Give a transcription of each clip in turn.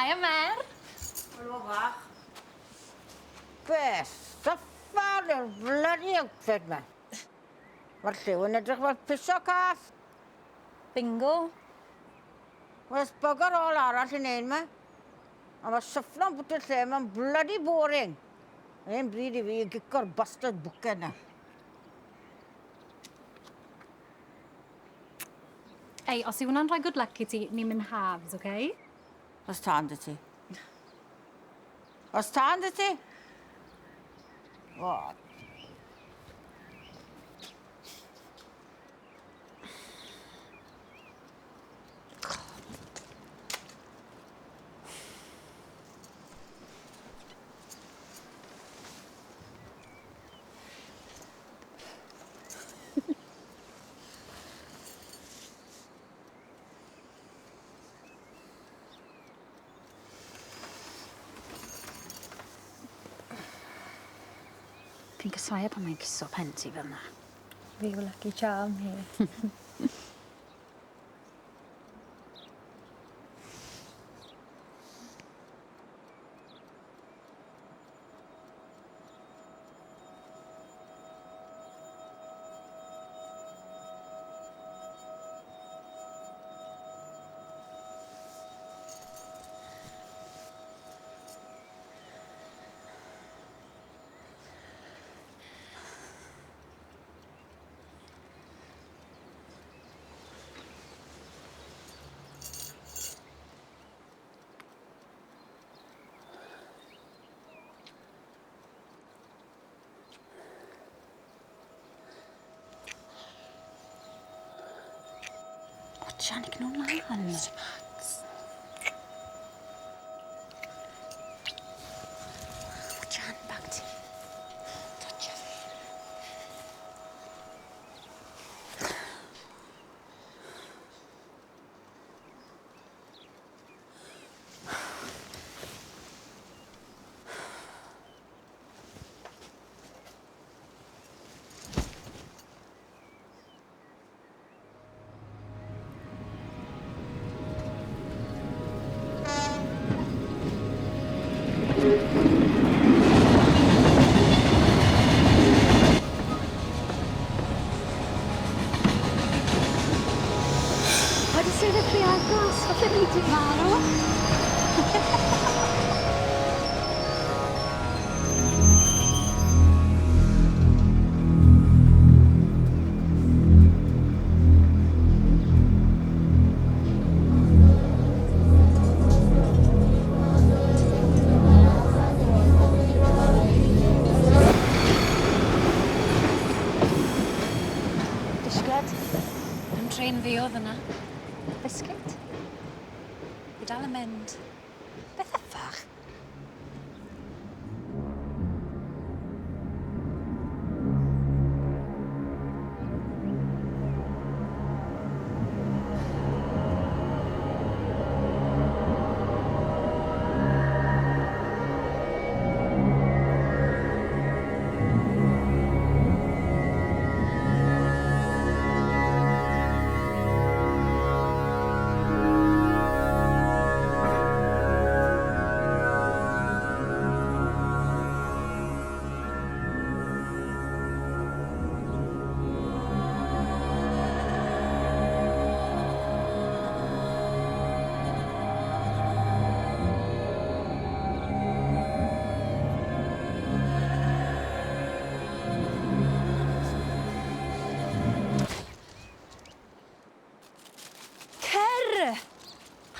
Haia, Mer. Helo, fach. Beth, syffar yw'r bloody outfit ma. Mae'r lliw yn edrych fel piso cath. Bingo. We's bugger all arall i neud ma. A mae syffro'n bwt y lle ma'n bloody boring. Ein bryd i fi i gico'r bastard bwced na. Ei, os yw hwnna'n rhoi good luck i ti, ni'n mynd halves, okay? Os tan dy ti? Os tan dy ti? O. Fi'n casau pan mae'n ciso pen ti fel yna. Fi yw lucky charm hi. Janik nhw'n lan. Jan, bag ti. Toucha fi. Wedi sefyll fi ar glas, falle ni di marw. Disgled? Yn tren fi oedd yna. Biscuit? Fi dal yn mynd. Beth effach?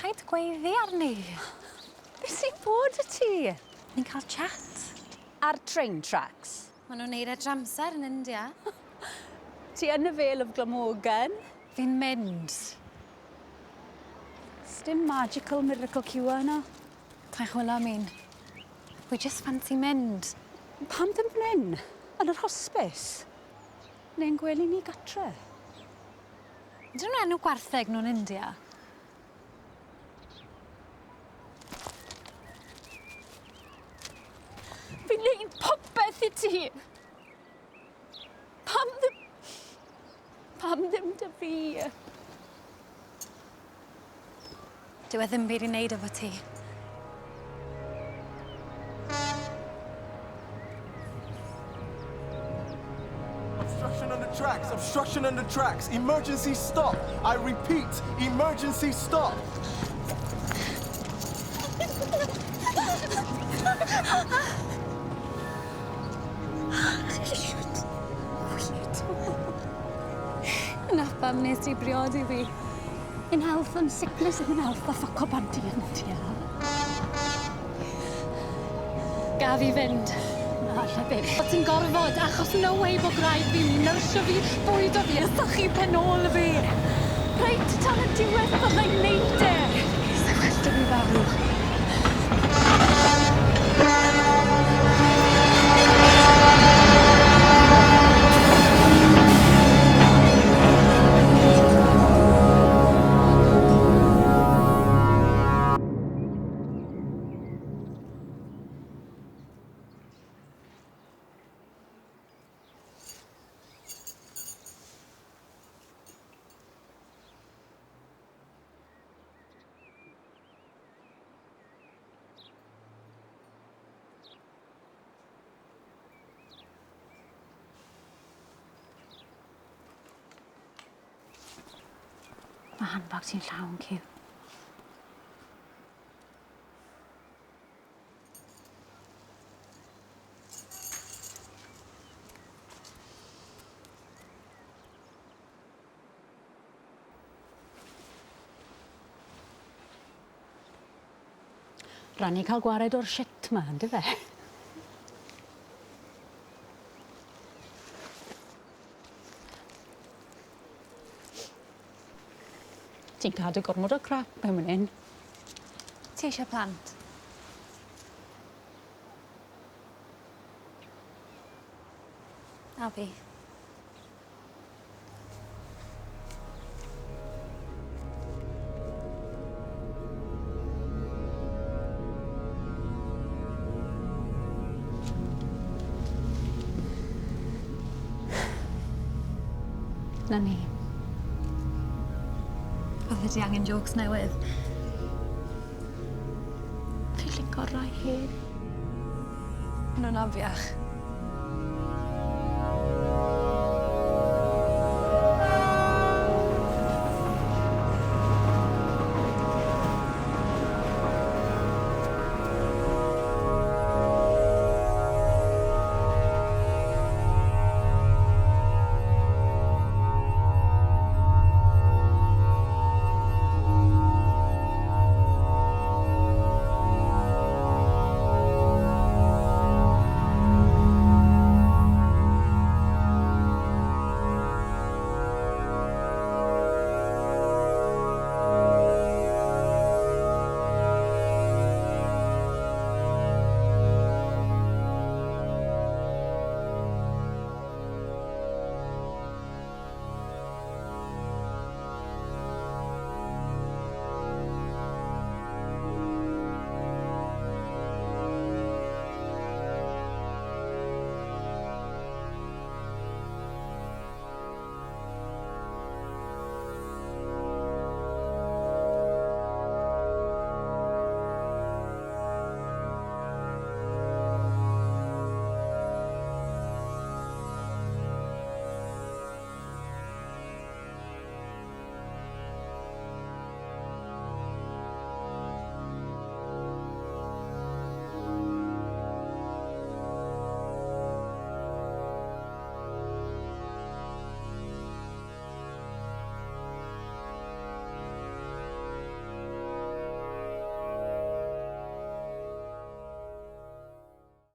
Paid gweiddi arni. Beth sy'n bod y ti? Ni'n cael chat. Ar train tracks. Maen nhw'n neud e dramser yn India. Ti yn y fel of Glamorgan. Fi'n mynd. Sdim magical miracle cure yna. Pa'n chwilio am un. We just fancy mynd. Pam ddim fan hyn? Yn yr hospice? Neu'n gwely ni gatre? Ydyn nhw'n enw gwartheg nhw'n India? Fi'n neud popeth i ti. Pam ddim dy fi? Dyw e ddim byd i wneud efo ti. obstruction on the tracks. Emergency stop. I repeat, emergency stop. Enough pam nes ti briodi fi. In health and sickness and in health a ffaco banti yn ti a. Gaf i fynd. Na, lle beth. O ti'n gorfod, achos no way bod gwraig fi'n nyrsio fi, bwyd o fi, a sychu pen ôl fi. Reit tan y diwedd byddai'n neud e. Sa well dy fi farw. Mae handbag ti'n llawn, Cyw. Rhan i cael gwared o'r shit ma, ynddo fe? Ti'n cadw gormod o crap mewn fan hyn. Ti eisiau plant? A fi. Na ni. Oedd ti angen jokes newydd. Fi lico rai hyn. Nhw'n afiach.